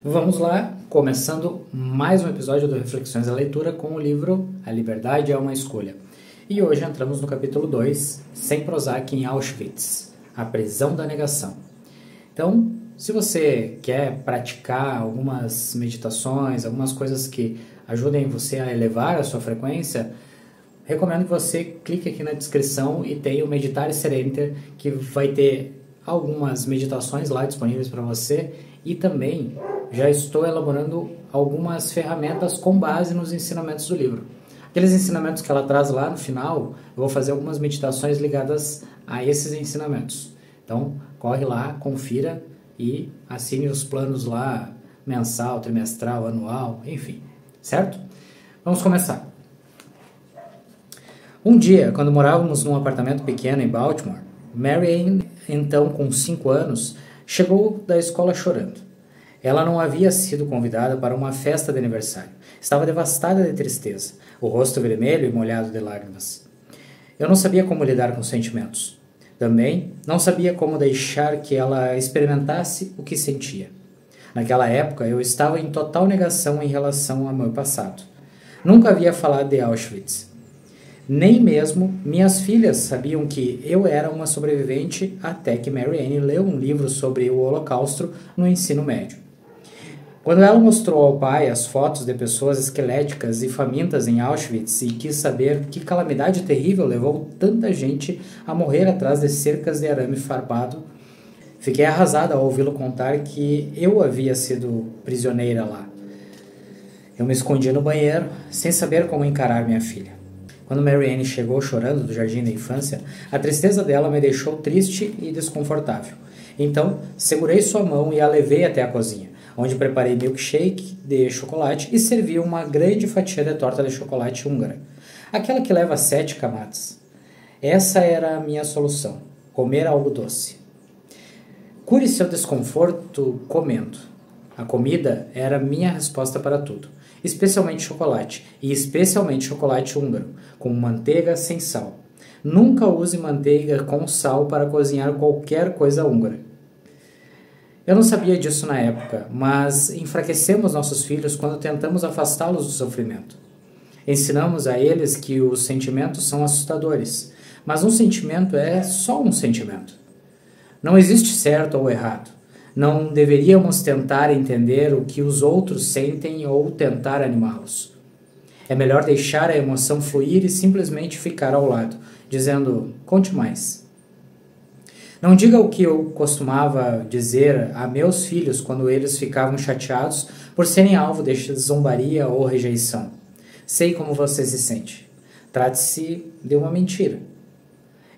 Vamos lá, começando mais um episódio do Reflexões da Leitura com o livro A Liberdade é uma Escolha. E hoje entramos no capítulo 2, Sem Prozac em Auschwitz, a prisão da negação. Então, se você quer praticar algumas meditações, algumas coisas que ajudem você a elevar a sua frequência, recomendo que você clique aqui na descrição e tenha o Meditar e Sereniter, que vai ter algumas meditações lá disponíveis para você e também já estou elaborando algumas ferramentas com base nos ensinamentos do livro. Aqueles ensinamentos que ela traz lá no final, eu vou fazer algumas meditações ligadas a esses ensinamentos. Então, corre lá, confira e assine os planos lá, mensal, trimestral, anual, enfim, certo? Vamos começar. Um dia, quando morávamos num apartamento pequeno em Baltimore, Mary, então com 5 anos, chegou da escola chorando. Ela não havia sido convidada para uma festa de aniversário. Estava devastada de tristeza, o rosto vermelho e molhado de lágrimas. Eu não sabia como lidar com sentimentos. Também não sabia como deixar que ela experimentasse o que sentia. Naquela época, eu estava em total negação em relação ao meu passado. Nunca havia falado de Auschwitz. Nem mesmo minhas filhas sabiam que eu era uma sobrevivente até que Mary Ann leu um livro sobre o Holocausto no ensino médio. Quando ela mostrou ao pai as fotos de pessoas esqueléticas e famintas em Auschwitz e quis saber que calamidade terrível levou tanta gente a morrer atrás de cercas de arame farpado, fiquei arrasada ao ouvi-lo contar que eu havia sido prisioneira lá. Eu me escondi no banheiro, sem saber como encarar minha filha. Quando Mary Ann chegou chorando do jardim da infância, a tristeza dela me deixou triste e desconfortável. Então, segurei sua mão e a levei até a cozinha, onde preparei milkshake de chocolate e servi uma grande fatia de torta de chocolate húngara, aquela que leva 7 camadas. Essa era a minha solução, comer algo doce. Cure seu desconforto comendo. A comida era minha resposta para tudo, especialmente chocolate, e especialmente chocolate húngaro, com manteiga sem sal. Nunca use manteiga com sal para cozinhar qualquer coisa húngara. Eu não sabia disso na época, mas enfraquecemos nossos filhos quando tentamos afastá-los do sofrimento. Ensinamos a eles que os sentimentos são assustadores, mas um sentimento é só um sentimento. Não existe certo ou errado. Não deveríamos tentar entender o que os outros sentem ou tentar animá-los. É melhor deixar a emoção fluir e simplesmente ficar ao lado, dizendo, conte mais. Não diga o que eu costumava dizer a meus filhos quando eles ficavam chateados por serem alvo de zombaria ou rejeição. Sei como você se sente. Trate-se de uma mentira.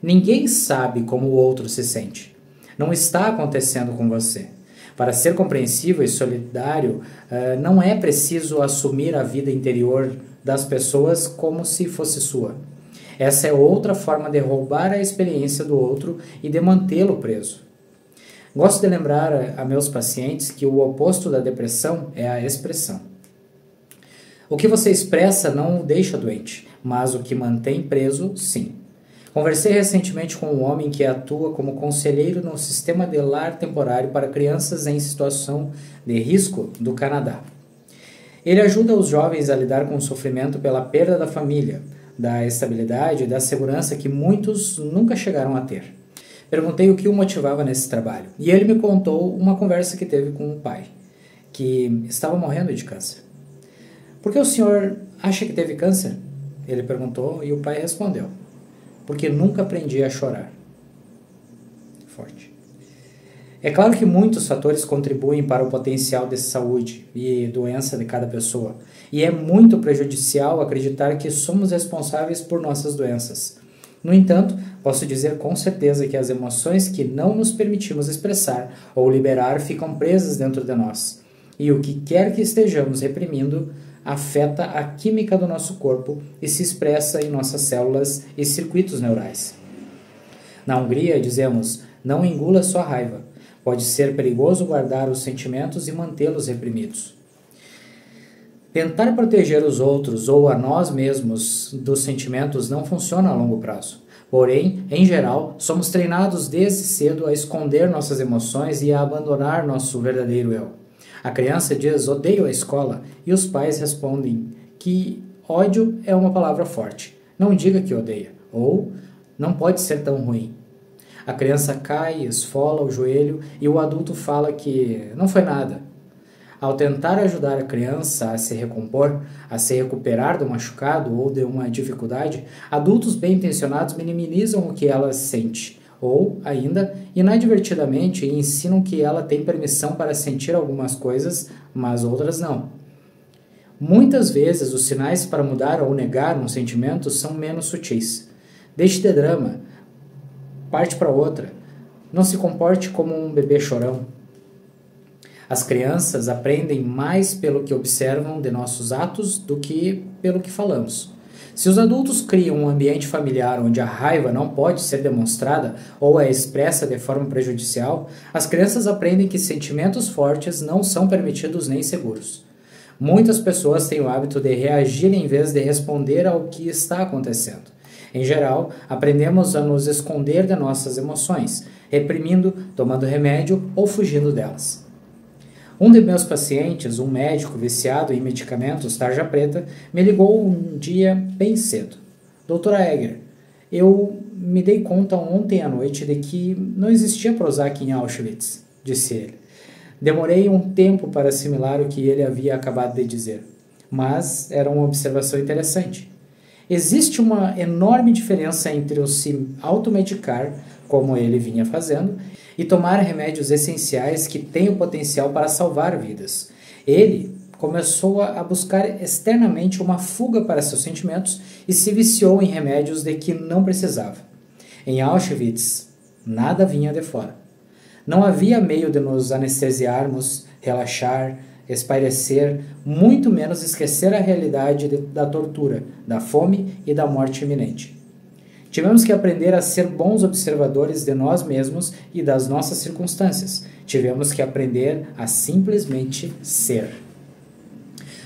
Ninguém sabe como o outro se sente. Não está acontecendo com você. Para ser compreensível e solidário, não é preciso assumir a vida interior das pessoas como se fosse sua. Essa é outra forma de roubar a experiência do outro e de mantê-lo preso. Gosto de lembrar a meus pacientes que o oposto da depressão é a expressão. O que você expressa não o deixa doente, mas o que mantém preso, sim. Conversei recentemente com um homem que atua como conselheiro no sistema de lar temporário para crianças em situação de risco do Canadá. Ele ajuda os jovens a lidar com o sofrimento pela perda da família, da estabilidade e da segurança que muitos nunca chegaram a ter. Perguntei o que o motivava nesse trabalho, e ele me contou uma conversa que teve com o pai, que estava morrendo de câncer. Por que o senhor acha que teve câncer? Ele perguntou e o pai respondeu. Porque nunca aprendi a chorar. Forte. É claro que muitos fatores contribuem para o potencial de saúde e doença de cada pessoa, e é muito prejudicial acreditar que somos responsáveis por nossas doenças. No entanto, posso dizer com certeza que as emoções que não nos permitimos expressar ou liberar ficam presas dentro de nós, e o que quer que estejamos reprimindo afeta a química do nosso corpo e se expressa em nossas células e circuitos neurais. Na Hungria, dizemos, não engula sua raiva. Pode ser perigoso guardar os sentimentos e mantê-los reprimidos. Tentar proteger os outros ou a nós mesmos dos sentimentos não funciona a longo prazo. Porém, em geral, somos treinados desde cedo a esconder nossas emoções e a abandonar nosso verdadeiro eu. A criança diz odeio a escola e os pais respondem que ódio é uma palavra forte. Não diga que odeia, ou não pode ser tão ruim. A criança cai, esfola o joelho e o adulto fala que não foi nada. Ao tentar ajudar a criança a se recompor, a se recuperar do machucado ou de uma dificuldade, adultos bem-intencionados minimizam o que ela sente, ou, ainda, inadvertidamente ensinam que ela tem permissão para sentir algumas coisas, mas outras não. Muitas vezes, os sinais para mudar ou negar um sentimento são menos sutis. Deixe de drama, parte para outra. Não se comporte como um bebê chorão. As crianças aprendem mais pelo que observam de nossos atos do que pelo que falamos. Se os adultos criam um ambiente familiar onde a raiva não pode ser demonstrada ou é expressa de forma prejudicial, as crianças aprendem que sentimentos fortes não são permitidos nem seguros. Muitas pessoas têm o hábito de reagir em vez de responder ao que está acontecendo. Em geral, aprendemos a nos esconder de nossas emoções, reprimindo, tomando remédio ou fugindo delas. Um de meus pacientes, um médico viciado em medicamentos tarja preta, me ligou um dia bem cedo. Doutora Egger, eu me dei conta ontem à noite de que não existia Prozac em Auschwitz, disse ele. Demorei um tempo para assimilar o que ele havia acabado de dizer, mas era uma observação interessante. Existe uma enorme diferença entre o se automedicar, como ele vinha fazendo, e tomar remédios essenciais que têm o potencial para salvar vidas. Ele começou a buscar externamente uma fuga para seus sentimentos e se viciou em remédios de que não precisava. Em Auschwitz, nada vinha de fora. Não havia meio de nos anestesiarmos, relaxar, espairecer, muito menos esquecer a realidade da tortura, da fome e da morte iminente. Tivemos que aprender a ser bons observadores de nós mesmos e das nossas circunstâncias. Tivemos que aprender a simplesmente ser.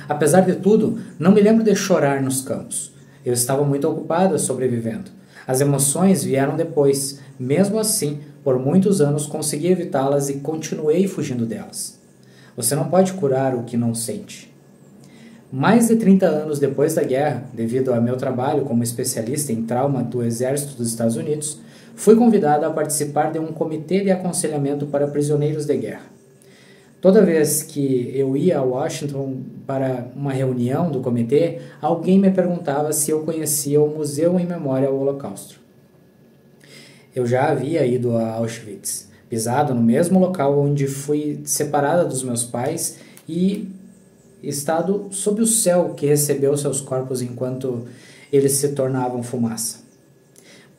Apesar de tudo, não me lembro de chorar nos campos. Eu estava muito ocupada sobrevivendo. As emoções vieram depois. Mesmo assim, por muitos anos consegui evitá-las e continuei fugindo delas. Você não pode curar o que não sente. Mais de 30 anos depois da guerra, devido ao meu trabalho como especialista em trauma do Exército dos Estados Unidos, fui convidado a participar de um comitê de aconselhamento para prisioneiros de guerra. Toda vez que eu ia a Washington para uma reunião do comitê, alguém me perguntava se eu conhecia o Museu em Memória ao Holocausto. Eu já havia ido a Auschwitz, pisado no mesmo local onde fui separada dos meus pais e estado sob o céu que recebeu seus corpos enquanto eles se tornavam fumaça.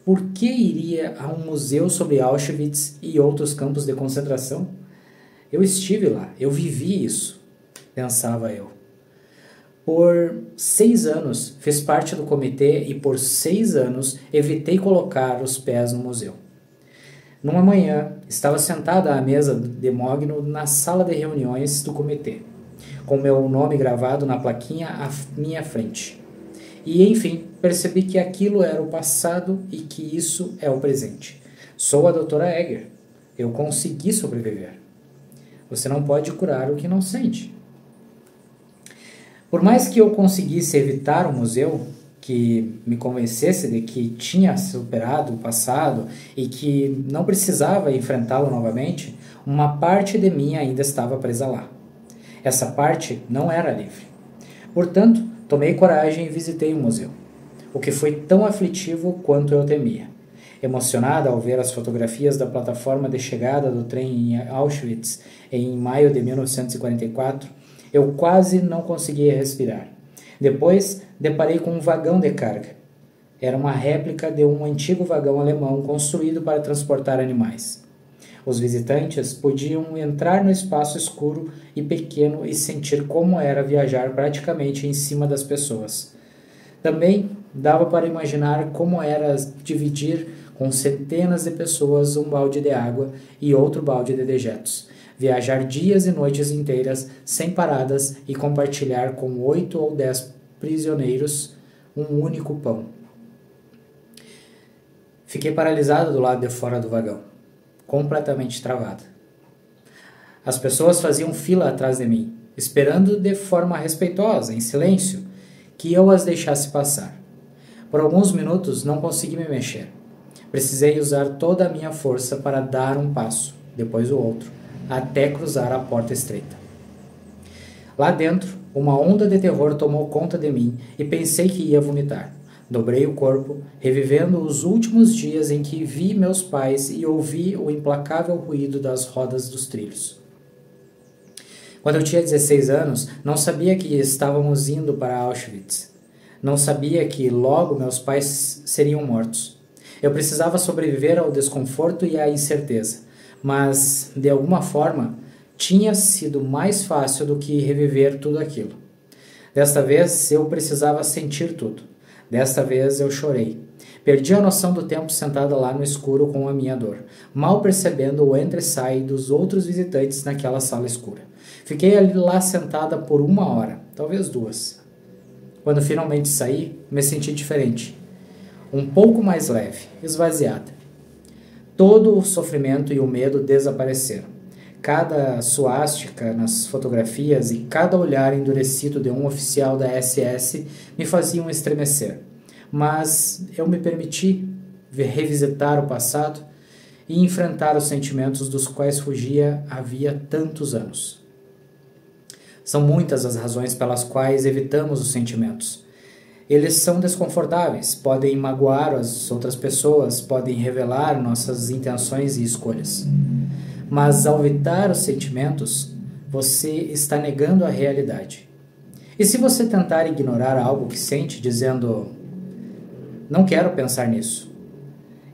Por que iria a um museu sobre Auschwitz e outros campos de concentração? Eu estive lá, eu vivi isso, pensava eu. Por 6 anos fiz parte do comitê e por 6 anos evitei colocar os pés no museu. Numa manhã, estava sentada à mesa de mogno na sala de reuniões do comitê, com meu nome gravado na plaquinha à minha frente. E, enfim, percebi que aquilo era o passado e que isso é o presente. Sou a doutora Egger. Eu consegui sobreviver. Você não pode curar o que não sente. Por mais que eu conseguisse evitar o museu, que me convencesse de que tinha superado o passado e que não precisava enfrentá-lo novamente, uma parte de mim ainda estava presa lá. Essa parte não era livre. Portanto, tomei coragem e visitei o museu, o que foi tão aflitivo quanto eu temia. Emocionada ao ver as fotografias da plataforma de chegada do trem em Auschwitz em maio de 1944, eu quase não conseguia respirar. Depois, deparei com um vagão de carga. Era uma réplica de um antigo vagão alemão construído para transportar animais. Os visitantes podiam entrar no espaço escuro e pequeno e sentir como era viajar praticamente em cima das pessoas. Também dava para imaginar como era dividir com centenas de pessoas um balde de água e outro balde de dejetos, viajar dias e noites inteiras sem paradas e compartilhar com 8 ou 10 prisioneiros um único pão. Fiquei paralisado do lado de fora do vagão, completamente travado. As pessoas faziam fila atrás de mim, esperando de forma respeitosa, em silêncio, que eu as deixasse passar. Por alguns minutos não consegui me mexer. Precisei usar toda a minha força para dar um passo, depois o outro, até cruzar a porta estreita. Lá dentro, uma onda de terror tomou conta de mim e pensei que ia vomitar. Dobrei o corpo, revivendo os últimos dias em que vi meus pais e ouvi o implacável ruído das rodas dos trilhos. Quando eu tinha 16 anos, não sabia que estávamos indo para Auschwitz. Não sabia que logo meus pais seriam mortos. Eu precisava sobreviver ao desconforto e à incerteza, mas, de alguma forma, tinha sido mais fácil do que reviver tudo aquilo. Desta vez, eu precisava sentir tudo. Desta vez, eu chorei. Perdi a noção do tempo sentada lá no escuro com a minha dor, mal percebendo o entra e sai dos outros visitantes naquela sala escura. Fiquei ali lá sentada por 1 hora, talvez 2. Quando finalmente saí, me senti diferente. Um pouco mais leve, esvaziada. Todo o sofrimento e o medo desapareceram. Cada suástica nas fotografias e cada olhar endurecido de um oficial da SS me faziam estremecer. Mas eu me permiti revisitar o passado e enfrentar os sentimentos dos quais fugia havia tantos anos. São muitas as razões pelas quais evitamos os sentimentos. Eles são desconfortáveis, podem magoar as outras pessoas, podem revelar nossas intenções e escolhas. Mas ao evitar os sentimentos, você está negando a realidade. E se você tentar ignorar algo que sente, dizendo, não quero pensar nisso,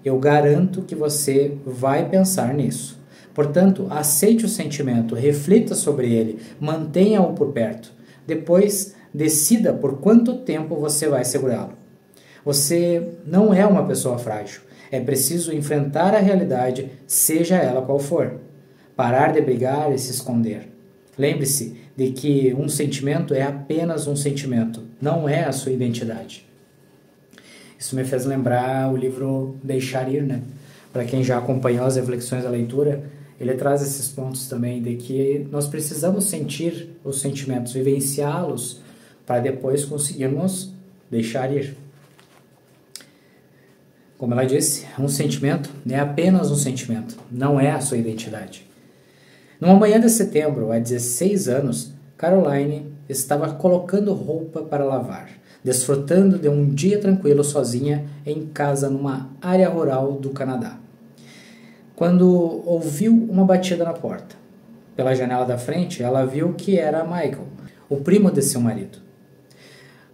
eu garanto que você vai pensar nisso. Portanto, aceite o sentimento, reflita sobre ele, mantenha-o por perto. Depois, decida por quanto tempo você vai segurá-lo. Você não é uma pessoa frágil. É preciso enfrentar a realidade, seja ela qual for. Parar de brigar e se esconder. Lembre-se de que um sentimento é apenas um sentimento, não é a sua identidade. Isso me fez lembrar o livro Deixar Ir, né? Para quem já acompanhou as reflexões da leitura, ele traz esses pontos também de que nós precisamos sentir os sentimentos, vivenciá-los, para depois conseguirmos deixar ir. Como ela disse, um sentimento é apenas um sentimento, não é a sua identidade. Numa manhã de setembro, há 16 anos, Caroline estava colocando roupa para lavar, desfrutando de um dia tranquilo sozinha em casa numa área rural do Canadá, quando ouviu uma batida na porta. Pela janela da frente, ela viu que era Michael, o primo de seu marido.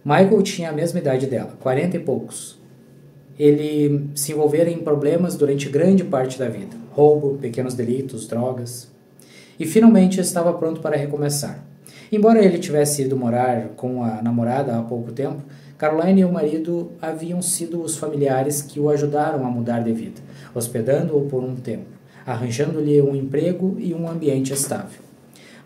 Michael tinha a mesma idade dela, 40 e poucos. Ele se envolvera em problemas durante grande parte da vida. Roubo, pequenos delitos, drogas. E finalmente estava pronto para recomeçar. Embora ele tivesse ido morar com a namorada há pouco tempo, Caroline e o marido haviam sido os familiares que o ajudaram a mudar de vida, hospedando-o por um tempo, arranjando-lhe um emprego e um ambiente estável.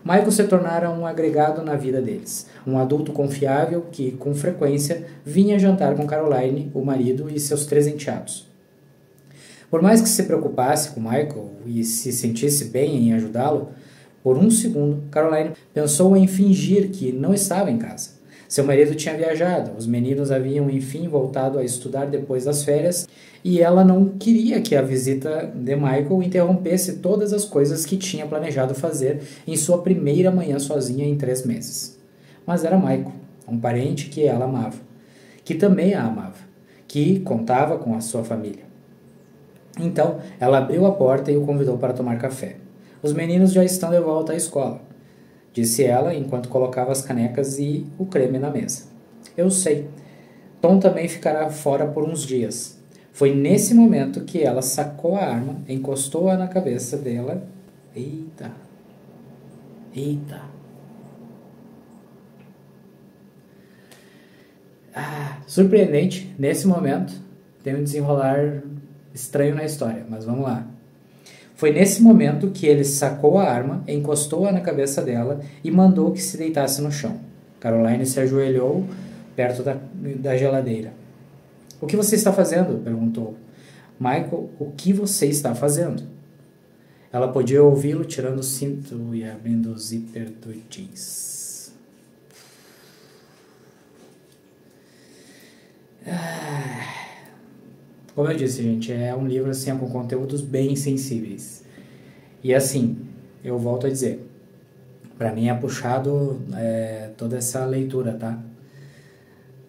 Michael se tornara um agregado na vida deles, um adulto confiável que, com frequência, vinha jantar com Caroline, o marido e seus 3 enteados. Por mais que se preocupasse com Michael e se sentisse bem em ajudá-lo, por um segundo, Caroline pensou em fingir que não estava em casa. Seu marido tinha viajado, os meninos haviam enfim voltado a estudar depois das férias e ela não queria que a visita de Michael interrompesse todas as coisas que tinha planejado fazer em sua primeira manhã sozinha em 3 meses. Mas era Michael, um parente que ela amava, que também a amava, que contava com a sua família. Então, ela abriu a porta e o convidou para tomar café. Os meninos já estão de volta à escola, disse ela enquanto colocava as canecas e o creme na mesa. Eu sei. Tom também ficará fora por uns dias. Foi nesse momento que ela sacou a arma, encostou-a na cabeça dela. Eita. Surpreendente, nesse momento, tem um desenrolar estranho na história, mas vamos lá. Foi nesse momento que ele sacou a arma, encostou-a na cabeça dela e mandou que se deitasse no chão. Caroline se ajoelhou perto da geladeira. — O que você está fazendo? — perguntou. — Michael, o que você está fazendo? Ela podia ouvi-lo tirando o cinto e abrindo o zíper do jeans. Como eu disse, gente, é um livro assim, com conteúdos bem sensíveis. E assim, eu volto a dizer, para mim é puxado toda essa leitura, tá?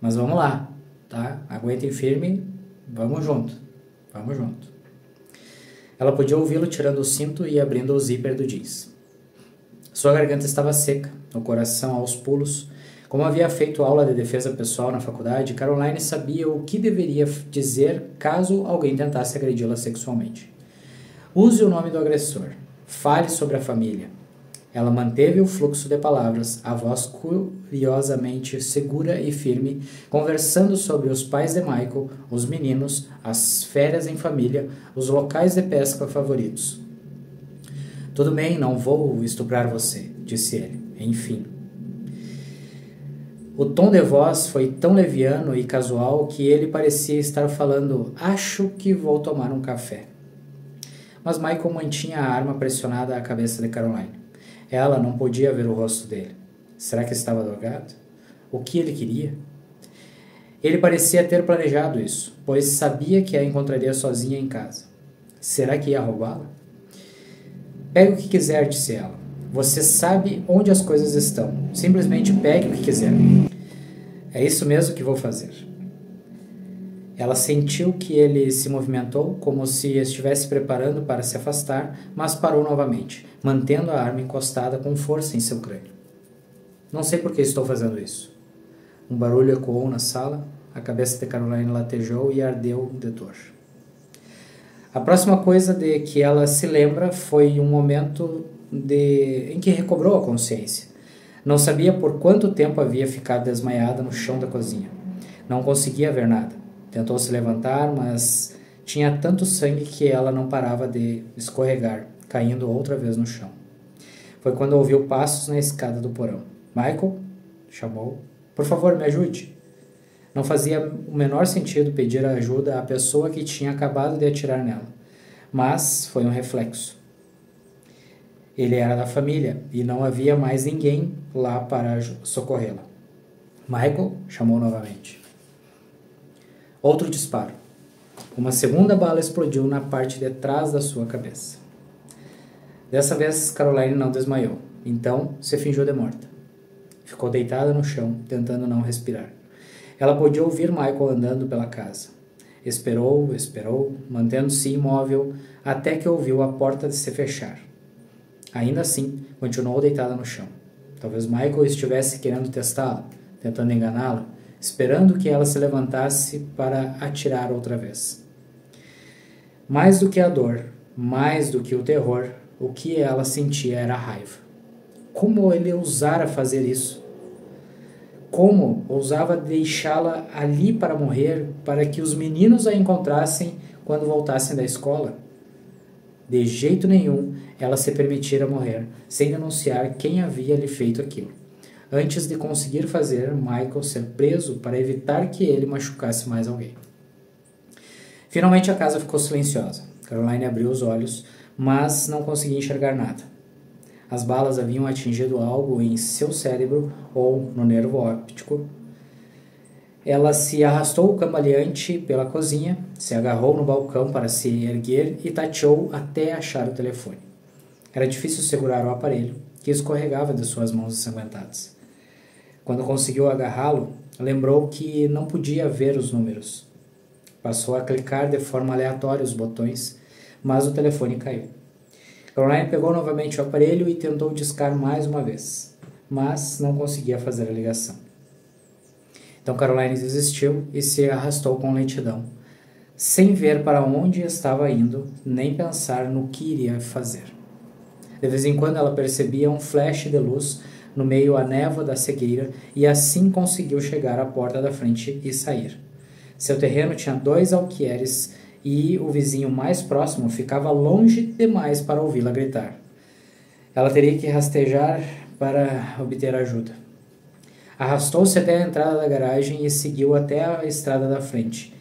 Mas vamos lá, tá? Aguentem firme, vamos junto, vamos junto. Ela podia ouvi-lo tirando o cinto e abrindo o zíper do jeans. Sua garganta estava seca, o coração aos pulos. Como havia feito aula de defesa pessoal na faculdade, Caroline sabia o que deveria dizer caso alguém tentasse agredi-la sexualmente. Use o nome do agressor. Fale sobre a família. Ela manteve o fluxo de palavras, a voz curiosamente segura e firme, conversando sobre os pais de Michael, os meninos, as férias em família, os locais de pesca favoritos. Tudo bem, não vou estuprar você, disse ele, enfim. O tom de voz foi tão leviano e casual que ele parecia estar falando, acho que vou tomar um café. Mas Michael mantinha a arma pressionada à cabeça de Caroline. Ela não podia ver o rosto dele. Será que estava drogado? O que ele queria? Ele parecia ter planejado isso, pois sabia que a encontraria sozinha em casa. Será que ia roubá-la? Pegue o que quiser, disse ela. Você sabe onde as coisas estão. Simplesmente pegue o que quiser. É isso mesmo que vou fazer. Ela sentiu que ele se movimentou como se estivesse preparando para se afastar, mas parou novamente, mantendo a arma encostada com força em seu crânio. Não sei por que estou fazendo isso. Um barulho ecoou na sala, a cabeça de Caroline latejou e ardeu de dor. A próxima coisa de que ela se lembra foi um momento em que recobrou a consciência. Não sabia por quanto tempo havia ficado desmaiada no chão da cozinha. Não conseguia ver nada. Tentou se levantar, mas tinha tanto sangue que ela não parava de escorregar, caindo outra vez no chão. Foi quando ouviu passos na escada do porão. Michael? Chamou. Por favor, me ajude. Não fazia o menor sentido pedir ajuda à pessoa que tinha acabado de atirar nela. Mas foi um reflexo. Ele era da família e não havia mais ninguém lá para socorrê-la. Michael? Chamou novamente. Outro disparo. Uma segunda bala explodiu na parte de trás da sua cabeça. Dessa vez, Caroline não desmaiou. Então, se fingiu de morta. Ficou deitada no chão, tentando não respirar. Ela podia ouvir Michael andando pela casa. Esperou, mantendo-se imóvel, até que ouviu a porta se fechar. Ainda assim, continuou deitada no chão. Talvez Michael estivesse querendo testá-la, tentando enganá-la, esperando que ela se levantasse para atirar outra vez. Mais do que a dor, mais do que o terror, o que ela sentia era a raiva. Como ele ousara fazer isso? Como ousava deixá-la ali para morrer, para que os meninos a encontrassem quando voltassem da escola? De jeito nenhum ela se permitira morrer, sem denunciar quem havia lhe feito aquilo, antes de conseguir fazer Michael ser preso para evitar que ele machucasse mais alguém. Finalmente a casa ficou silenciosa. Caroline abriu os olhos, mas não conseguia enxergar nada. As balas haviam atingido algo em seu cérebro ou no nervo óptico. Ela se arrastou cambaleante pela cozinha, se agarrou no balcão para se erguer e tateou até achar o telefone. Era difícil segurar o aparelho, que escorregava de suas mãos ensanguentadas. Quando conseguiu agarrá-lo, lembrou que não podia ver os números. Passou a clicar de forma aleatória os botões, mas o telefone caiu. Caroline pegou novamente o aparelho e tentou discar mais uma vez, mas não conseguia fazer a ligação. Então Caroline desistiu e se arrastou com lentidão, sem ver para onde estava indo, nem pensar no que iria fazer. De vez em quando ela percebia um flash de luz no meio à névoa da cegueira e assim conseguiu chegar à porta da frente e sair. Seu terreno tinha 2 alqueires e o vizinho mais próximo ficava longe demais para ouvi-la gritar. Ela teria que rastejar para obter ajuda. Arrastou-se até a entrada da garagem e seguiu até a estrada da frente,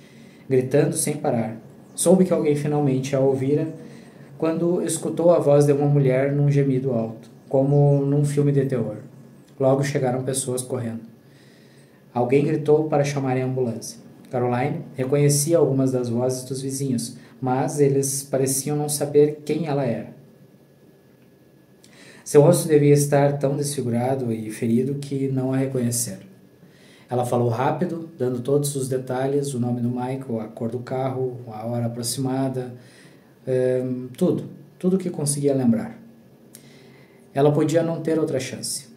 gritando sem parar. Soube que alguém finalmente a ouvira quando escutou a voz de uma mulher num gemido alto, como num filme de terror. Logo chegaram pessoas correndo. Alguém gritou para chamar a ambulância. Caroline reconhecia algumas das vozes dos vizinhos, mas eles pareciam não saber quem ela era. Seu rosto devia estar tão desfigurado e ferido que não a reconheceram. Ela falou rápido, dando todos os detalhes, o nome do Michael, a cor do carro, a hora aproximada, tudo que conseguia lembrar. Ela podia não ter outra chance.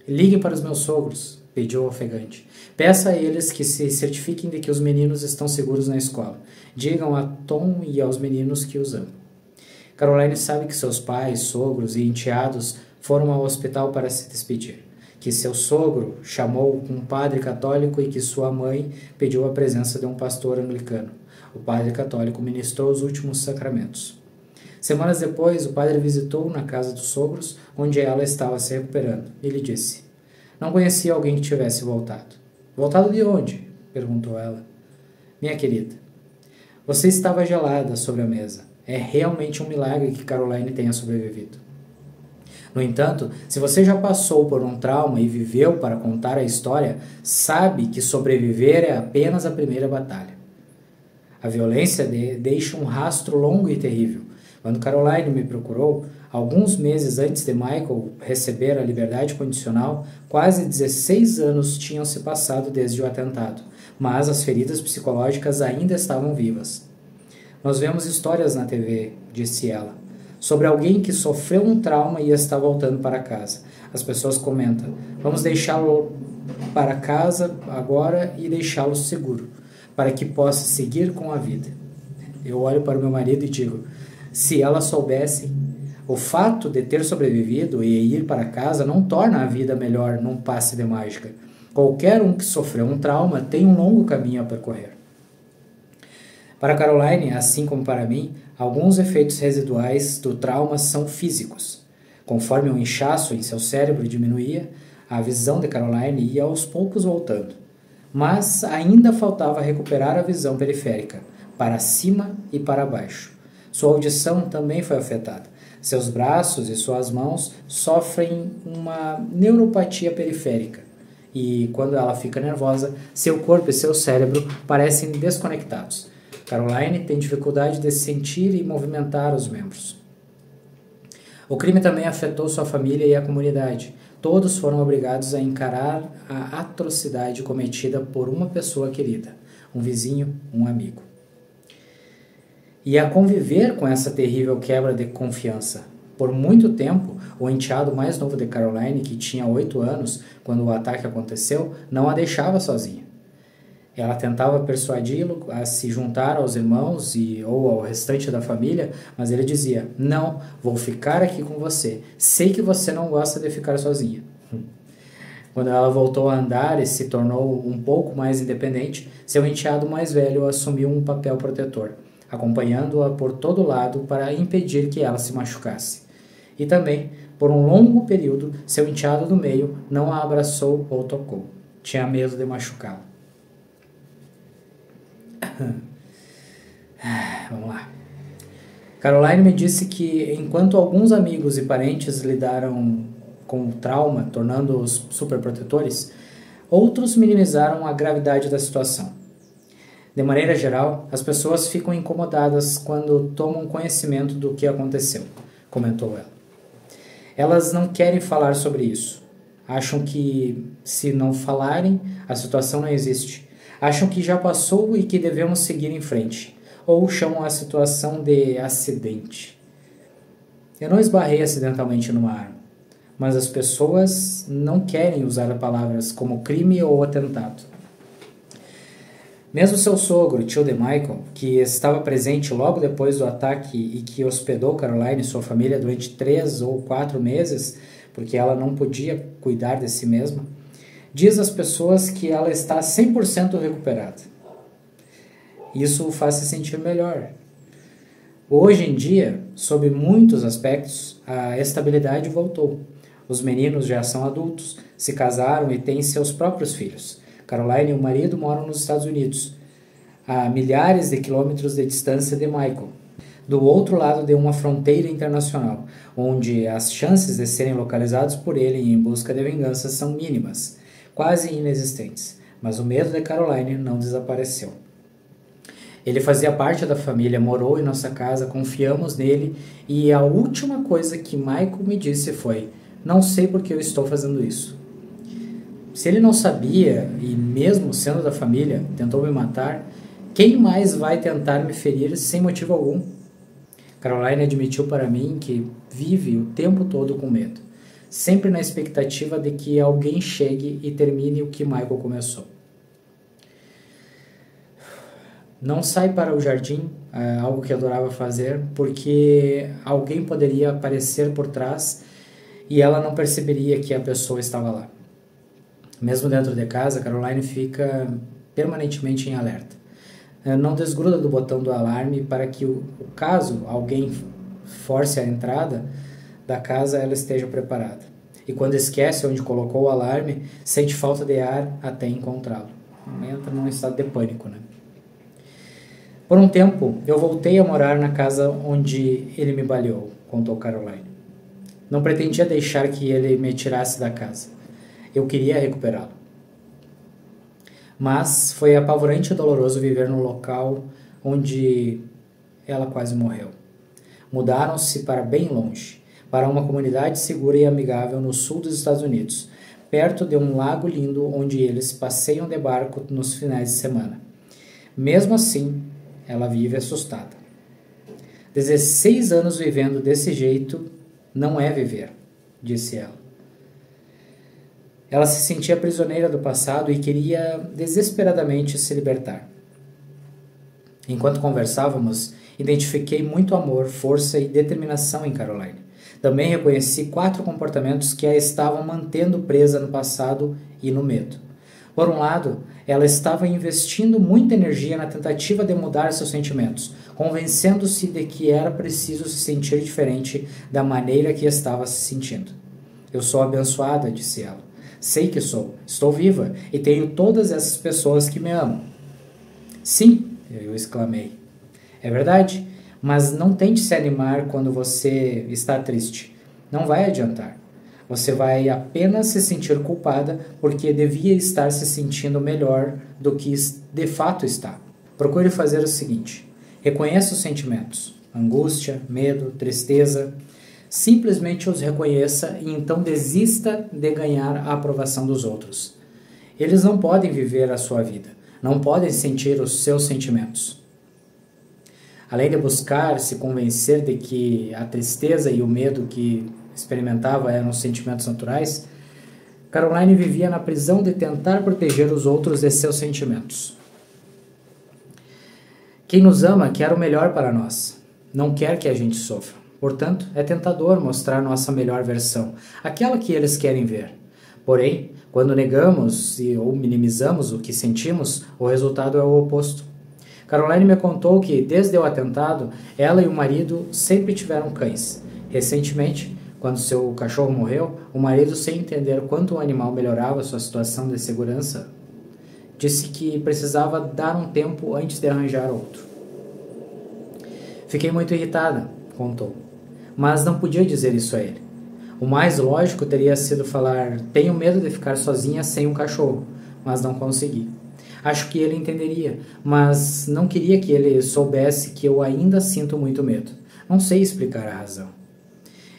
Ligue para os meus sogros, pediu ofegante. Peça a eles que se certifiquem de que os meninos estão seguros na escola. Digam a Tom e aos meninos que os amam. Caroline sabe que seus pais, sogros e enteados foram ao hospital para se despedir, que seu sogro chamou um padre católico e que sua mãe pediu a presença de um pastor anglicano. O padre católico ministrou os últimos sacramentos. Semanas depois, o padre visitou na casa dos sogros, onde ela estava se recuperando. Ele disse: não conhecia alguém que tivesse voltado. Voltado de onde? Perguntou ela. Minha querida, você estava gelada sobre a mesa. É realmente um milagre que Caroline tenha sobrevivido. No entanto, se você já passou por um trauma e viveu para contar a história, sabe que sobreviver é apenas a primeira batalha. A violência deixa um rastro longo e terrível. Quando Caroline me procurou, alguns meses antes de Michael receber a liberdade condicional, quase 16 anos tinham se passado desde o atentado, mas as feridas psicológicas ainda estavam vivas. Nós vemos histórias na TV, disse ela, sobre alguém que sofreu um trauma e está voltando para casa. As pessoas comentam: vamos deixá-lo para casa agora e deixá-lo seguro, para que possa seguir com a vida. Eu olho para o meu marido e digo: se ela soubesse, o fato de ter sobrevivido e ir para casa não torna a vida melhor num passe de mágica. Qualquer um que sofreu um trauma tem um longo caminho a percorrer. Para Caroline, assim como para mim, alguns efeitos residuais do trauma são físicos. Conforme o inchaço em seu cérebro diminuía, a visão de Caroline ia aos poucos voltando. Mas ainda faltava recuperar a visão periférica, para cima e para baixo. Sua audição também foi afetada. Seus braços e suas mãos sofrem uma neuropatia periférica. E quando ela fica nervosa, seu corpo e seu cérebro parecem desconectados. Caroline tem dificuldade de sentir e movimentar os membros. O crime também afetou sua família e a comunidade. Todos foram obrigados a encarar a atrocidade cometida por uma pessoa querida, um vizinho, um amigo. E a conviver com essa terrível quebra de confiança. Por muito tempo, o enteado mais novo de Caroline, que tinha 8 anos quando o ataque aconteceu, não a deixava sozinha. Ela tentava persuadi-lo a se juntar aos irmãos ou ao restante da família, mas ele dizia: não, vou ficar aqui com você. Sei que você não gosta de ficar sozinha. Quando ela voltou a andar e se tornou um pouco mais independente, seu enteado mais velho assumiu um papel protetor, acompanhando-a por todo lado para impedir que ela se machucasse. E também, por um longo período, seu enteado do meio não a abraçou ou tocou. Tinha medo de machucá-la. Vamos lá. Caroline me disse que, enquanto alguns amigos e parentes lidaram com o trauma, tornando-os superprotetores, outros minimizaram a gravidade da situação. De maneira geral, as pessoas ficam incomodadas quando tomam conhecimento do que aconteceu, comentou ela. Elas não querem falar sobre isso. Acham que, se não falarem, a situação não existe. Acham que já passou e que devemos seguir em frente. Ou chamam a situação de acidente. Eu não esbarrei acidentalmente numa arma, mas as pessoas não querem usar palavras como crime ou atentado. Mesmo seu sogro, tio de Michael, que estava presente logo depois do ataque e que hospedou Caroline e sua família durante 3 ou 4 meses, porque ela não podia cuidar de si mesma, diz às pessoas que ela está 100% recuperada. Isso o faz se sentir melhor. Hoje em dia, sob muitos aspectos, a estabilidade voltou. Os meninos já são adultos, se casaram e têm seus próprios filhos. Caroline e o marido moram nos Estados Unidos, a milhares de quilômetros de distância de Michael. do outro lado de uma fronteira internacional, onde as chances de serem localizados por ele em busca de vingança são mínimas, quase inexistentes. Mas o medo de Caroline não desapareceu. Ele fazia parte da família, morou em nossa casa, confiamos nele e a última coisa que Michael me disse foi: não sei por que eu estou fazendo isso. Se ele não sabia e mesmo sendo da família tentou me matar, quem mais vai tentar me ferir sem motivo algum? Caroline admitiu para mim que vive o tempo todo com medo, sempre na expectativa de que alguém chegue e termine o que Michael começou. Não sai para o jardim, algo que adorava fazer, porque alguém poderia aparecer por trás e ela não perceberia que a pessoa estava lá. Mesmo dentro de casa, Caroline fica permanentemente em alerta. Não desgruda do botão do alarme para que, caso alguém force a entrada da casa, ela esteja preparada. E quando esquece onde colocou o alarme, sente falta de ar até encontrá-lo. Entra num estado de pânico, né? Por um tempo, eu voltei a morar na casa onde ele me baleou, contou Caroline. Não pretendia deixar que ele me tirasse da casa. Eu queria recuperá-lo. Mas foi apavorante e doloroso viver no local onde ela quase morreu. Mudaram-se para bem longe, para uma comunidade segura e amigável no sul dos Estados Unidos, perto de um lago lindo onde eles passeiam de barco nos finais de semana. Mesmo assim, ela vive assustada. 16 anos vivendo desse jeito não é viver, disse ela. Ela se sentia prisioneira do passado e queria desesperadamente se libertar. Enquanto conversávamos, identifiquei muito amor, força e determinação em Caroline. Também reconheci 4 comportamentos que a estavam mantendo presa no passado e no medo. Por um lado, ela estava investindo muita energia na tentativa de mudar seus sentimentos, convencendo-se de que era preciso se sentir diferente da maneira que estava se sentindo. Eu sou abençoada, disse ela. Sei que sou, estou viva e tenho todas essas pessoas que me amam. Sim, eu exclamei. É verdade, mas não tente se animar quando você está triste. Não vai adiantar. Você vai apenas se sentir culpada porque devia estar se sentindo melhor do que de fato está. Procure fazer o seguinte: reconheça os sentimentos, angústia, medo, tristeza. Simplesmente os reconheça e então desista de ganhar a aprovação dos outros. Eles não podem viver a sua vida, não podem sentir os seus sentimentos. Além de buscar se convencer de que a tristeza e o medo que experimentava eram sentimentos naturais, Caroline vivia na prisão de tentar proteger os outros de seus sentimentos. Quem nos ama quer o melhor para nós, não quer que a gente sofra. Portanto, é tentador mostrar nossa melhor versão, aquela que eles querem ver. Porém, quando negamos ou minimizamos o que sentimos, o resultado é o oposto. Caroline me contou que, desde o atentado, ela e o marido sempre tiveram cães. Recentemente, quando seu cachorro morreu, o marido, sem entender quanto o animal melhorava sua situação de segurança, disse que precisava dar um tempo antes de arranjar outro. Fiquei muito irritada, contou. Mas não podia dizer isso a ele. O mais lógico teria sido falar: tenho medo de ficar sozinha sem um cachorro, mas não consegui. Acho que ele entenderia, mas não queria que ele soubesse que eu ainda sinto muito medo. Não sei explicar a razão.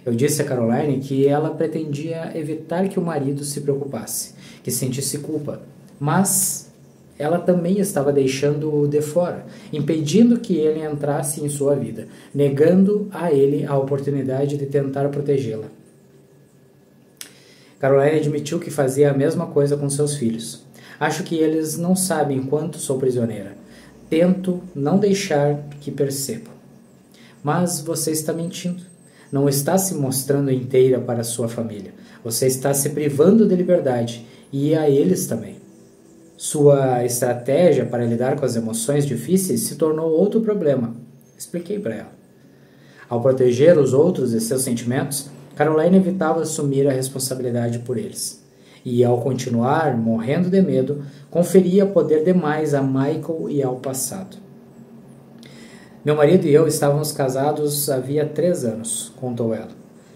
Eu disse a Caroline que ela pretendia evitar que o marido se preocupasse, que sentisse culpa, mas ela também estava deixando-o de fora, impedindo que ele entrasse em sua vida, negando a ele a oportunidade de tentar protegê-la. Caroline admitiu que fazia a mesma coisa com seus filhos. Acho que eles não sabem quanto sou prisioneira. Tento não deixar que percebam. Mas você está mentindo. Não está se mostrando inteira para sua família. Você está se privando de liberdade, e a eles também. Sua estratégia para lidar com as emoções difíceis se tornou outro problema. Expliquei para ela. Ao proteger os outros de seus sentimentos, Caroline evitava assumir a responsabilidade por eles. E, ao continuar morrendo de medo, conferia poder demais a Michael e ao passado. Meu marido e eu estávamos casados havia 3 anos, contou ela.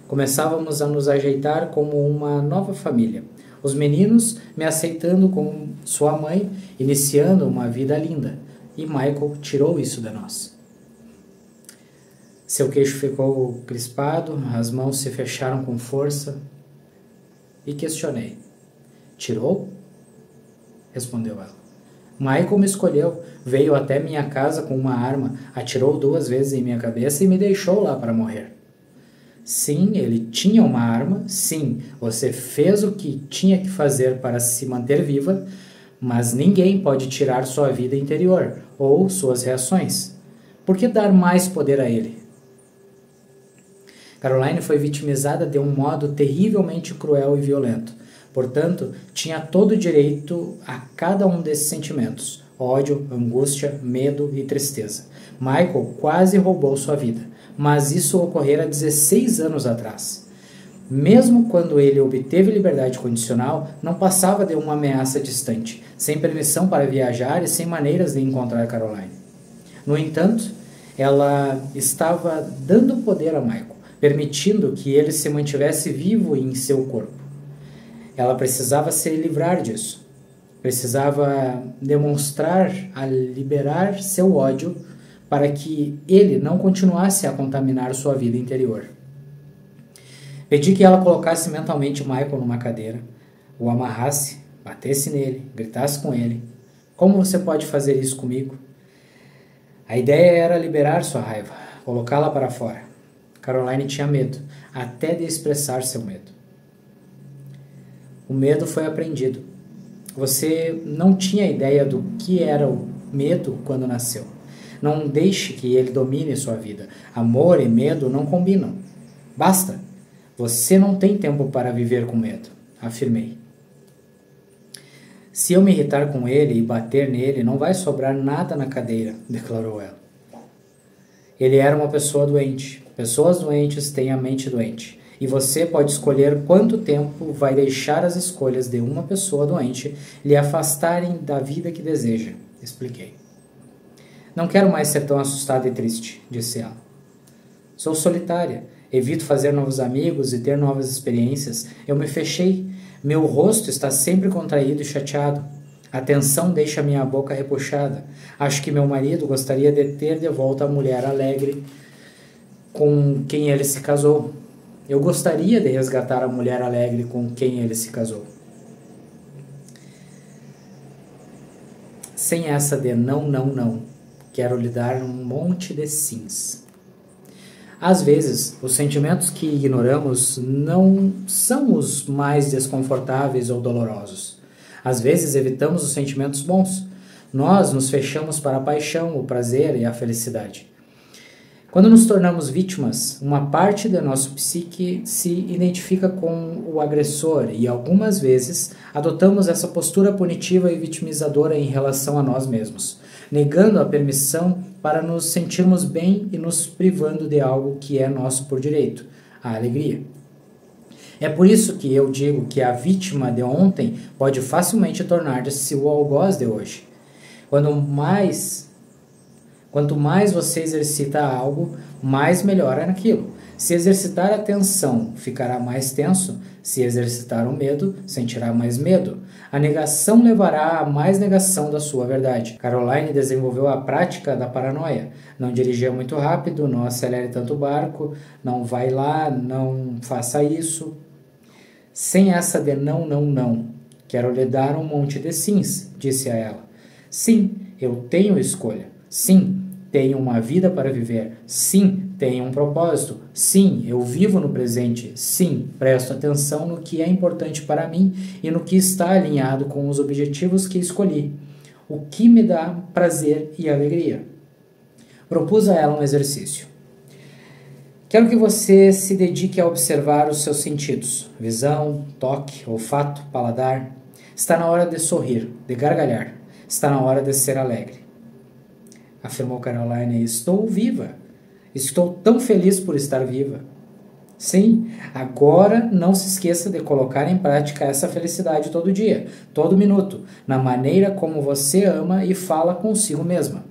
Começávamos a nos ajeitar como uma nova família. Os meninos me aceitando como sua mãe, iniciando uma vida linda. E Michael tirou isso de nós. Seu queixo ficou crispado, as mãos se fecharam com força e questionei. Tirou? Respondeu ela. Michael me escolheu, veio até minha casa com uma arma, atirou 2 vezes em minha cabeça e me deixou lá para morrer. Sim, ele tinha uma arma, sim, você fez o que tinha que fazer para se manter viva, mas ninguém pode tirar sua vida interior ou suas reações. Por que dar mais poder a ele? Caroline foi vitimizada de um modo terrivelmente cruel e violento. Portanto, tinha todo o direito a cada um desses sentimentos: ódio, angústia, medo e tristeza. Michael quase roubou sua vida, mas isso ocorrera 16 anos atrás. Mesmo quando ele obteve liberdade condicional, não passava de uma ameaça distante, sem permissão para viajar e sem maneiras de encontrar Caroline. No entanto, ela estava dando poder a Michael, permitindo que ele se mantivesse vivo em seu corpo. Ela precisava se livrar disso. Precisava demonstrar a liberar seu ódio para que ele não continuasse a contaminar sua vida interior. Pedi que ela colocasse mentalmente Michael numa cadeira, o amarrasse, batesse nele, gritasse com ele. Como você pode fazer isso comigo? A ideia era liberar sua raiva, colocá-la para fora. Caroline tinha medo, até de expressar seu medo. O medo foi aprendido. Você não tinha ideia do que era o medo quando nasceu. Não deixe que ele domine sua vida. Amor e medo não combinam. Basta. Você não tem tempo para viver com medo, afirmei. Se eu me irritar com ele e bater nele, não vai sobrar nada na cadeira, declarou ela. Ele era uma pessoa doente. Pessoas doentes têm a mente doente. E você pode escolher quanto tempo vai deixar as escolhas de uma pessoa doente lhe afastarem da vida que deseja, expliquei. Não quero mais ser tão assustada e triste, disse ela. Sou solitária, evito fazer novos amigos e ter novas experiências. Eu me fechei, meu rosto está sempre contraído e chateado. A tensão deixa minha boca repuxada. Acho que meu marido gostaria de ter de volta a mulher alegre com quem ele se casou. Eu gostaria de resgatar a mulher alegre com quem ele se casou. Sem essa de não, não, não. Quero lhe dar um monte de sims. Às vezes, os sentimentos que ignoramos não são os mais desconfortáveis ou dolorosos. Às vezes, evitamos os sentimentos bons. Nós nos fechamos para a paixão, o prazer e a felicidade. Quando nos tornamos vítimas, uma parte da nossa psique se identifica com o agressor e algumas vezes adotamos essa postura punitiva e vitimizadora em relação a nós mesmos, negando a permissão para nos sentirmos bem e nos privando de algo que é nosso por direito, a alegria. É por isso que eu digo que a vítima de ontem pode facilmente tornar-se o algoz de hoje. Quanto mais você exercita algo, mais melhora naquilo. Se exercitar a tensão, ficará mais tenso. Se exercitar o medo, sentirá mais medo. A negação levará a mais negação da sua verdade. Caroline desenvolveu a prática da paranoia. Não dirija muito rápido, não acelere tanto o barco, não vai lá, não faça isso. Sem essa de não, não, não. Quero lhe dar um monte de sims, disse a ela. Sim, eu tenho escolha. Sim, tenho uma vida para viver. Sim, tenho um propósito. Sim, eu vivo no presente. Sim, presto atenção no que é importante para mim e no que está alinhado com os objetivos que escolhi. O que me dá prazer e alegria. Propus a ela um exercício. Quero que você se dedique a observar os seus sentidos. Visão, toque, olfato, paladar. Está na hora de sorrir, de gargalhar. Está na hora de ser alegre. Afirmou Caroline, estou viva. Estou tão feliz por estar viva. Sim, agora não se esqueça de colocar em prática essa felicidade todo dia, todo minuto, na maneira como você ama e fala consigo mesma.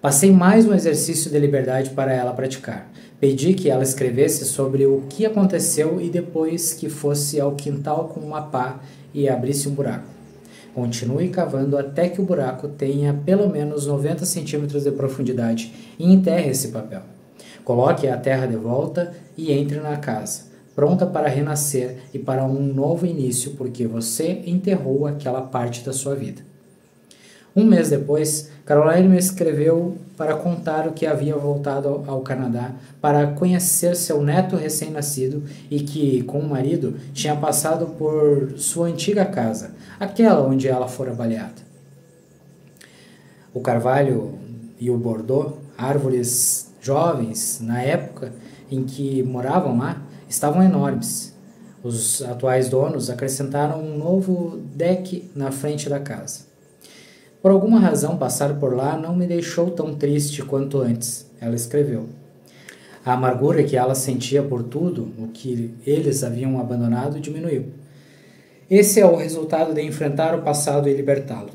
Passei mais um exercício de liberdade para ela praticar. Pedi que ela escrevesse sobre o que aconteceu e depois que fosse ao quintal com uma pá e abrisse um buraco. Continue cavando até que o buraco tenha pelo menos 90 centímetros de profundidade e enterre esse papel. Coloque a terra de volta e entre na casa, pronta para renascer e para um novo início, porque você enterrou aquela parte da sua vida. Um mês depois, Caroline me escreveu para contar o que havia voltado ao Canadá para conhecer seu neto recém-nascido e que, com o marido, tinha passado por sua antiga casa, aquela onde ela fora baleada. O carvalho e o bordô, árvores jovens na época em que moravam lá, estavam enormes. Os atuais donos acrescentaram um novo deck na frente da casa. Por alguma razão, passar por lá não me deixou tão triste quanto antes, ela escreveu. A amargura que ela sentia por tudo o que eles haviam abandonado diminuiu. Esse é o resultado de enfrentar o passado e libertá-lo.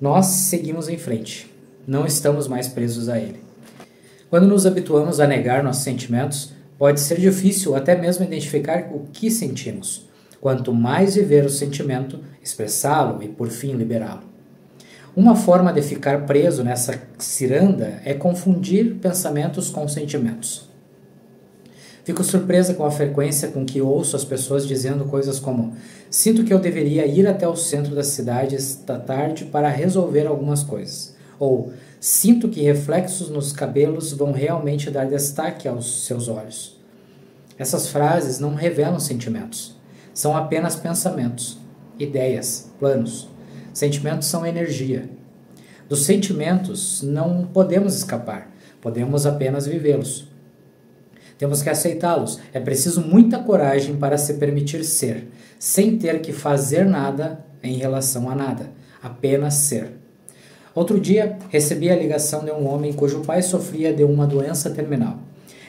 Nós seguimos em frente. Não estamos mais presos a ele. Quando nos habituamos a negar nossos sentimentos, pode ser difícil até mesmo identificar o que sentimos. Quanto mais viver o sentimento, expressá-lo e, por fim, liberá-lo. Uma forma de ficar preso nessa ciranda é confundir pensamentos com sentimentos. Fico surpresa com a frequência com que ouço as pessoas dizendo coisas como: sinto que eu deveria ir até o centro da cidade esta tarde para resolver algumas coisas. Ou sinto que reflexos nos cabelos vão realmente dar destaque aos seus olhos. Essas frases não revelam sentimentos. São apenas pensamentos, ideias, planos. Sentimentos são energia. Dos sentimentos não podemos escapar, podemos apenas vivê-los. Temos que aceitá-los. É preciso muita coragem para se permitir ser, sem ter que fazer nada em relação a nada, apenas ser. Outro dia, recebi a ligação de um homem cujo pai sofria de uma doença terminal.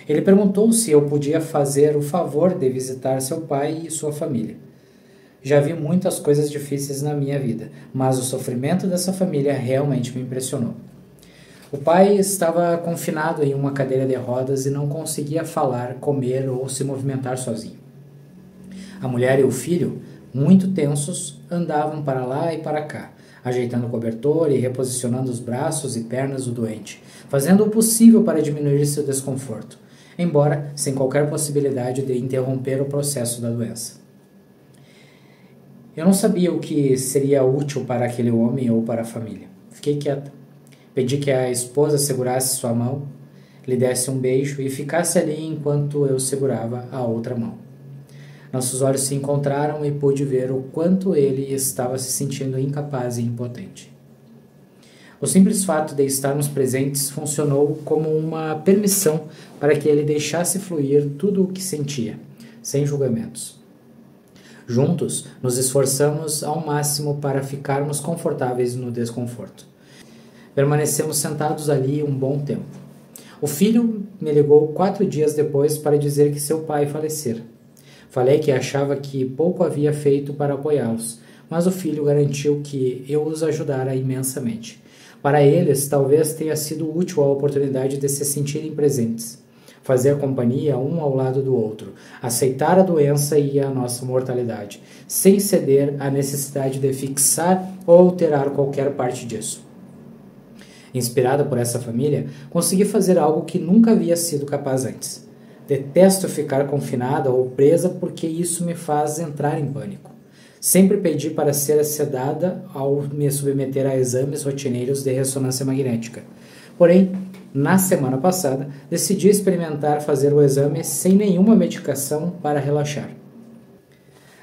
Ele perguntou se eu podia fazer o favor de visitar seu pai e sua família. Já vi muitas coisas difíceis na minha vida, mas o sofrimento dessa família realmente me impressionou. O pai estava confinado em uma cadeira de rodas e não conseguia falar, comer ou se movimentar sozinho. A mulher e o filho, muito tensos, andavam para lá e para cá, ajeitando o cobertor e reposicionando os braços e pernas do doente, fazendo o possível para diminuir seu desconforto, embora sem qualquer possibilidade de interromper o processo da doença. Eu não sabia o que seria útil para aquele homem ou para a família. Fiquei quieta. Pedi que a esposa segurasse sua mão, lhe desse um beijo e ficasse ali enquanto eu segurava a outra mão. Nossos olhos se encontraram e pude ver o quanto ele estava se sentindo incapaz e impotente. O simples fato de estarmos presentes funcionou como uma permissão para que ele deixasse fluir tudo o que sentia, sem julgamentos. Juntos, nos esforçamos ao máximo para ficarmos confortáveis no desconforto. Permanecemos sentados ali um bom tempo. O filho me ligou 4 dias depois para dizer que seu pai falecera. Falei que achava que pouco havia feito para apoiá-los, mas o filho garantiu que eu os ajudara imensamente. Para eles, talvez tenha sido útil a oportunidade de se sentirem presentes, fazer companhia um ao lado do outro, aceitar a doença e a nossa mortalidade, sem ceder à necessidade de fixar ou alterar qualquer parte disso. Inspirada por essa família, consegui fazer algo que nunca havia sido capaz antes. Detesto ficar confinada ou presa porque isso me faz entrar em pânico. Sempre pedi para ser sedada ao me submeter a exames rotineiros de ressonância magnética. Porém, na semana passada, decidi experimentar fazer o exame sem nenhuma medicação para relaxar.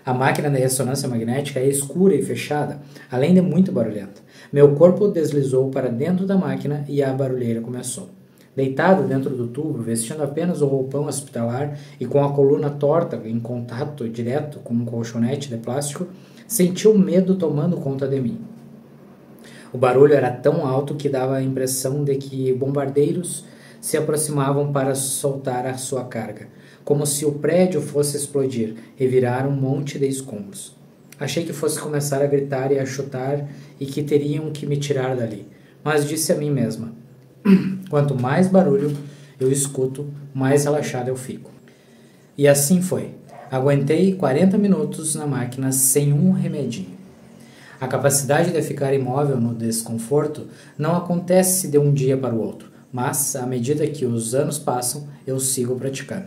A máquina de ressonância magnética é escura e fechada, além de muito barulhenta. Meu corpo deslizou para dentro da máquina e a barulheira começou. Deitado dentro do tubo, vestindo apenas o roupão hospitalar e com a coluna torta em contato direto com um colchonete de plástico, senti o medo tomando conta de mim. O barulho era tão alto que dava a impressão de que bombardeiros se aproximavam para soltar a sua carga, como se o prédio fosse explodir e virar um monte de escombros. Achei que fosse começar a gritar e a chutar e que teriam que me tirar dali, mas disse a mim mesma: quanto mais barulho eu escuto, mais relaxado eu fico. E assim foi. Aguentei 40 minutos na máquina sem um remedinho. A capacidade de ficar imóvel no desconforto não acontece de um dia para o outro, mas, à medida que os anos passam, eu sigo praticando.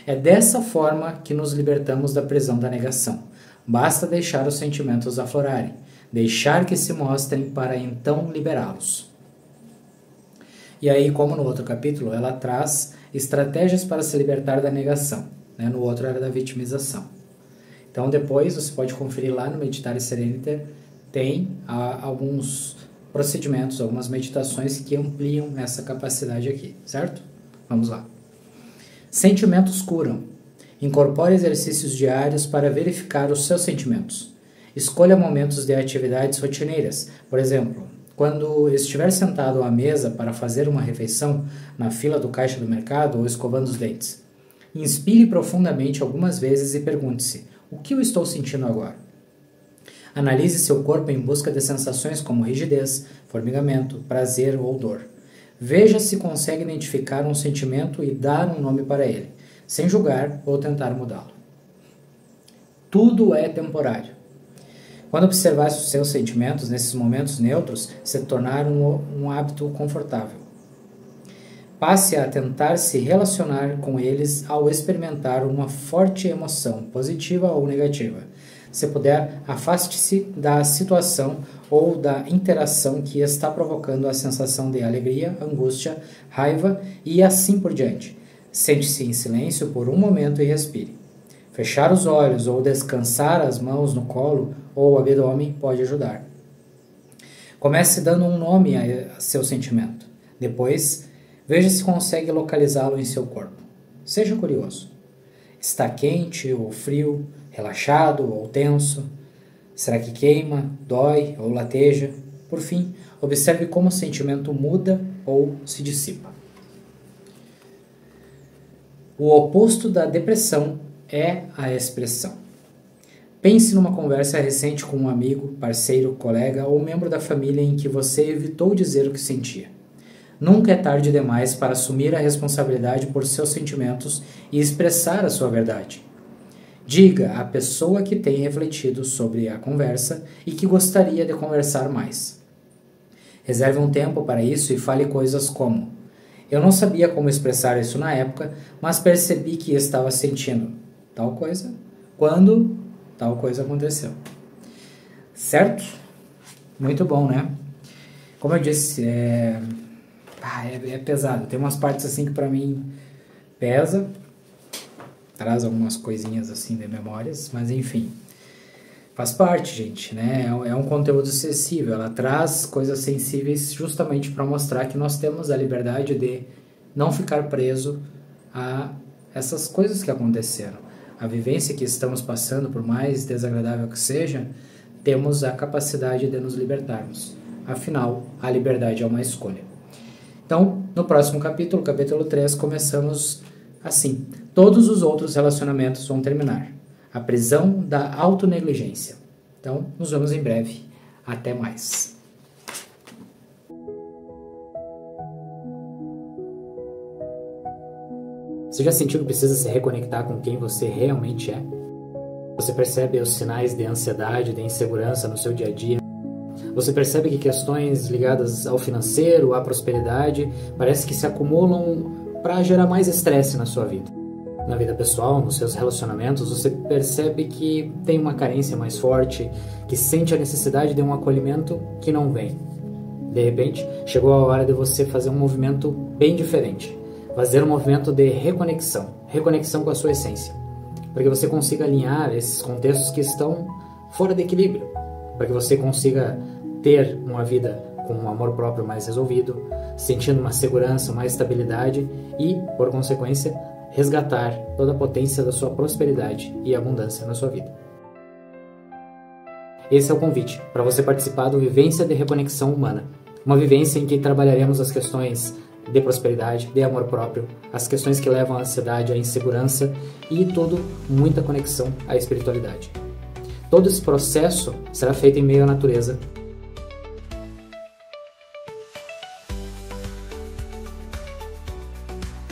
É dessa forma que nos libertamos da prisão da negação. Basta deixar os sentimentos aflorarem, deixar que se mostrem para então liberá-los. E aí, como no outro capítulo, ela traz estratégias para se libertar da negação. No outro era da vitimização. Então depois você pode conferir lá no Meditar e Serenity, tem alguns procedimentos, algumas meditações que ampliam essa capacidade aqui, certo? Vamos lá. Sentimentos curam. Incorpore exercícios diários para verificar os seus sentimentos. Escolha momentos de atividades rotineiras. Por exemplo, quando estiver sentado à mesa para fazer uma refeição, na fila do caixa do mercado ou escovando os dentes. Inspire profundamente algumas vezes e pergunte-se: o que eu estou sentindo agora? Analise seu corpo em busca de sensações como rigidez, formigamento, prazer ou dor. Veja se consegue identificar um sentimento e dar um nome para ele, sem julgar ou tentar mudá-lo. Tudo é temporário. Quando observar os seus sentimentos nesses momentos neutros, se tornar um hábito confortável. Passe a tentar se relacionar com eles ao experimentar uma forte emoção, positiva ou negativa. Se puder, afaste-se da situação ou da interação que está provocando a sensação de alegria, angústia, raiva e assim por diante. Sente-se em silêncio por um momento e respire. Fechar os olhos ou descansar as mãos no colo ou abdômen pode ajudar. Comece dando um nome a seu sentimento. Depois, veja se consegue localizá-lo em seu corpo. Seja curioso. Está quente ou frio, relaxado ou tenso? Será que queima, dói ou lateja? Por fim, observe como o sentimento muda ou se dissipa. O oposto da depressão é a expressão. Pense numa conversa recente com um amigo, parceiro, colega ou membro da família em que você evitou dizer o que sentia. Nunca é tarde demais para assumir a responsabilidade por seus sentimentos e expressar a sua verdade. Diga à pessoa que tem refletido sobre a conversa e que gostaria de conversar mais. Reserve um tempo para isso e fale coisas como: eu não sabia como expressar isso na época, mas percebi que estava sentindo tal coisa quando tal coisa aconteceu. Certo? Muito bom, né? Como eu disse, é pesado. Tem umas partes assim que pra mim pesa, traz algumas coisinhas assim de memórias, mas enfim, faz parte, gente, né? É um conteúdo acessível, ela traz coisas sensíveis justamente para mostrar que nós temos a liberdade de não ficar preso a essas coisas que aconteceram. A vivência que estamos passando, por mais desagradável que seja, temos a capacidade de nos libertarmos. Afinal, a liberdade é uma escolha. Então, no próximo capítulo, capítulo 3, começamos assim: todos os outros relacionamentos vão terminar. A prisão da autonegligência. Então, nos vemos em breve. Até mais. Você já sentiu que precisa se reconectar com quem você realmente é? Você percebe os sinais de ansiedade, de insegurança no seu dia a dia? Você percebe que questões ligadas ao financeiro, à prosperidade, parece que se acumulam para gerar mais estresse na sua vida? Na vida pessoal, nos seus relacionamentos, você percebe que tem uma carência mais forte, que sente a necessidade de um acolhimento que não vem. De repente, chegou a hora de você fazer um movimento bem diferente. Fazer um movimento de reconexão com a sua essência, para que você consiga alinhar esses contextos que estão fora de equilíbrio, para que você consiga ter uma vida com um amor próprio mais resolvido, sentindo uma segurança, uma estabilidade e, por consequência, resgatar toda a potência da sua prosperidade e abundância na sua vida. Esse é o convite para você participar do Vivência de Reconexão Humana, uma vivência em que trabalharemos as questões de prosperidade, de amor próprio, as questões que levam à ansiedade, à insegurança e tudo, muita conexão à espiritualidade. Todo esse processo será feito em meio à natureza.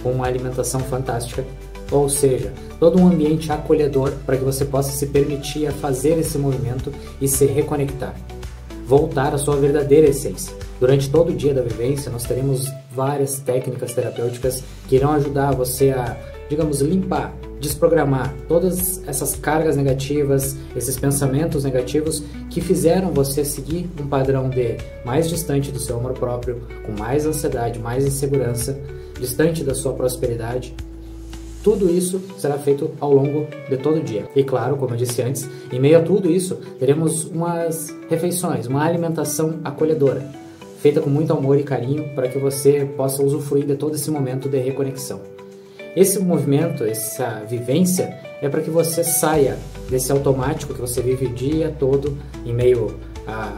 com uma alimentação fantástica, ou seja, todo um ambiente acolhedor para que você possa se permitir a fazer esse movimento e se reconectar, voltar à sua verdadeira essência. Durante todo o dia da vivência, nós teremos várias técnicas terapêuticas que irão ajudar você a, digamos, limpar, desprogramar todas essas cargas negativas, esses pensamentos negativos que fizeram você seguir um padrão de mais distante do seu amor próprio, com mais ansiedade, mais insegurança, distante da sua prosperidade. Tudo isso será feito ao longo de todo o dia. E claro, como eu disse antes, em meio a tudo isso, teremos umas refeições, uma alimentação acolhedora, feita com muito amor e carinho para que você possa usufruir de todo esse momento de reconexão. Esse movimento, essa vivência, é para que você saia desse automático que você vive o dia todo em meio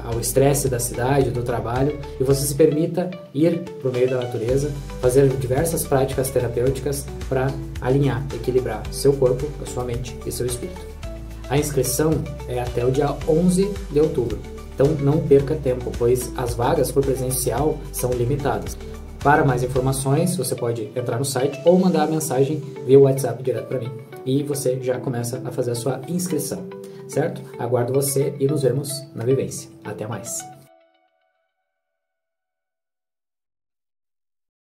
ao estresse da cidade, do trabalho, e você se permita ir para o meio da natureza, fazer diversas práticas terapêuticas para alinhar, equilibrar seu corpo, a sua mente e seu espírito. A inscrição é até o dia 11 de outubro, então não perca tempo, pois as vagas por presencial são limitadas. Para mais informações, você pode entrar no site ou mandar a mensagem via WhatsApp direto para mim e você já começa a fazer a sua inscrição, certo? Aguardo você e nos vemos na vivência. Até mais!